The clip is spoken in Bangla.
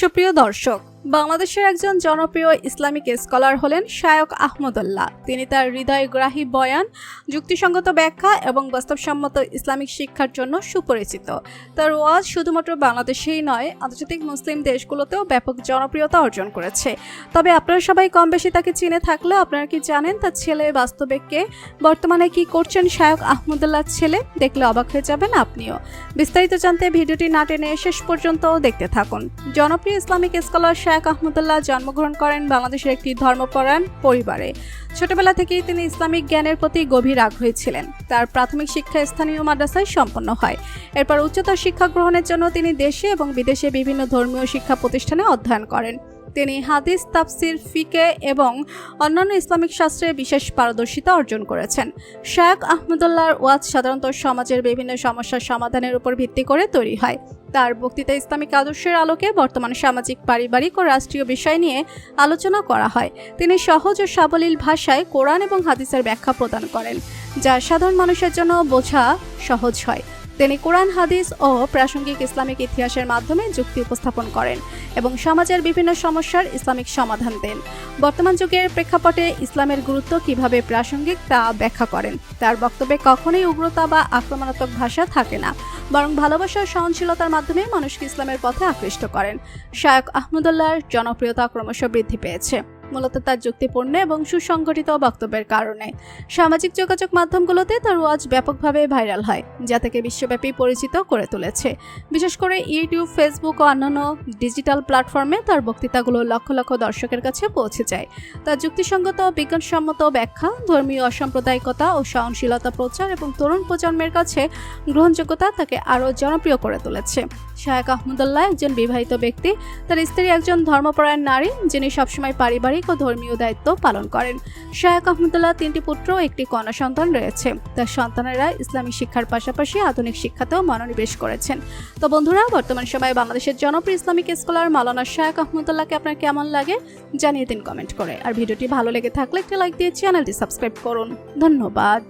সুপ্রিয় দর্শক, বাংলাদেশের একজন জনপ্রিয় ইসলামিক স্কলার হলেন শায়খ আহমদুল্লাহ। তিনি তার হৃদয়গ্রাহী বয়ান, যুক্তিসঙ্গত ব্যাখ্যা এবং বাস্তবসম্মত ইসলামিক শিক্ষার জন্য সুপরিচিত। তার ওয়াজ শুধুমাত্র বাংলাদেশেই নয়, আন্তর্জাতিক মুসলিম দেশগুলোতেও ব্যাপক জনপ্রিয়তা অর্জন করেছে। তবে আপনারা সবাই কম বেশি তাকে চিনে থাকলেও আপনারা কি জানেন তার ছেলে বাস্তবে কে? বর্তমানে কি করছেন শায়খ আহমদুল্লাহর ছেলে? দেখলে অবাক হয়ে যাবেন আপনিও। বিস্তারিত জানতে ভিডিওটি না টেনে শেষ পর্যন্ত দেখতে থাকুন। জনপ্রিয় ইসলামিক স্কলার শায়খ আহমদুল্লাহ জন্মগ্রহণ করেন বাংলাদেশের একটি ধর্মপরায়ণ পরিবারে। ছোটবেলা থেকেই তিনি ইসলামিক জ্ঞানের প্রতি গভীর আগ্রহী ছিলেন। তার প্রাথমিক শিক্ষা স্থানীয় মাদ্রাসায় সম্পন্ন হয়। এরপর উচ্চতর শিক্ষা গ্রহণের জন্য তিনি দেশে এবং বিদেশে বিভিন্ন ধর্মীয় শিক্ষা প্রতিষ্ঠানে অধ্যয়ন করেন। তিনি হাদিস, তাফসির, ফিকে এবং অন্যান্য ইসলামিক শাস্ত্রে বিশেষ পারদর্শিতা অর্জন করেছেন। শায়খ আহমদুল্লাহর ওয়াজ সাধারণত সমাজের বিভিন্ন সমস্যার সমাধানের উপর ভিত্তি করে তৈরি হয়। তার বক্তৃতা ইসলামিক আদর্শের আলোকে বর্তমান সামাজিক, পারিবারিক ও রাষ্ট্রীয় বিষয় নিয়ে আলোচনা করা হয়। তিনি সহজ ও সাবলীল ভাষায় কোরআন এবং হাদিসের ব্যাখ্যা প্রদান করেন, যা সাধারণ মানুষের জন্য বোঝা সহজ হয়। তিনি কোরআন, হাদিস ও প্রাসঙ্গিক ইসলামিক ইতিহাসের মাধ্যমে যুক্তি উপস্থাপন করেন এবং সমাজের বিভিন্ন সমস্যার ইসলামিক সমাধান দেন। বর্তমান যুগের প্রেক্ষাপটে ইসলামের গুরুত্ব কিভাবে প্রাসঙ্গিক তা ব্যাখ্যা করেন। তার বক্তব্যে কখনোই উগ্রতা বা আক্রমণাত্মক ভাষা থাকে না, বরং ভালোবাসা ও সহনশীলতার মাধ্যমে মানুষকে ইসলামের পথে আকৃষ্ট করেন। শায়খ আহমদুল্লাহর জনপ্রিয়তা ক্রমশ বৃদ্ধি পেয়েছে, মূলত তার যুক্তিপূর্ণ এবং সুসংগঠিত বক্তব্যের কারণে। সামাজিক যোগাযোগ মাধ্যমগুলোতে তার ওয়াজ ব্যাপকভাবে ভাইরাল হয়, যা তাকে বিশ্বব্যাপী পরিচিত করে তুলেছে। বিশেষ করে ইউটিউব, ফেসবুক ও অন্যান্য ডিজিটাল প্ল্যাটফর্মে তার বক্তৃতাগুলো লক্ষ লক্ষ দর্শকের কাছে পৌঁছে যায়। তার যুক্তিসঙ্গত, বিজ্ঞানসম্মত ব্যাখ্যা, ধর্মীয় অসাম্প্রদায়িকতা ও সহনশীলতা প্রচার এবং তরুণ প্রজন্মের কাছে গ্রহণযোগ্যতা তাকে আরও জনপ্রিয় করে তুলেছে। শায়খ আহমদুল্লাহ একজন বিবাহিত ব্যক্তি। তার স্ত্রী একজন ধর্মপরায়ণ নারী, যিনি সবসময় পারিবারিক ও ধর্মীয় দায়িত্ব পালন করেন। শায়খ আহমদুল্লাহ 3টি পুত্র ও একটি কন্যা সন্তান রয়েছে। তার সন্তানেরা ইসলামিক শিক্ষার পাশাপাশি আধুনিক শিক্ষাতেও মনোনিবেশ করেছেন। তো বন্ধুরা, বর্তমান সময়ে বাংলাদেশের জনপ্রিয় ইসলামিক স্কলার মাওলানা শায়খ আহমদুল্লাহকে আপনার কেমন লাগে জানিয়ে দিন কমেন্ট করে। আর ভিডিওটি ভালো লেগে থাকলে একটি লাইক দিয়ে চ্যানেলটি সাবস্ক্রাইব করুন। ধন্যবাদ।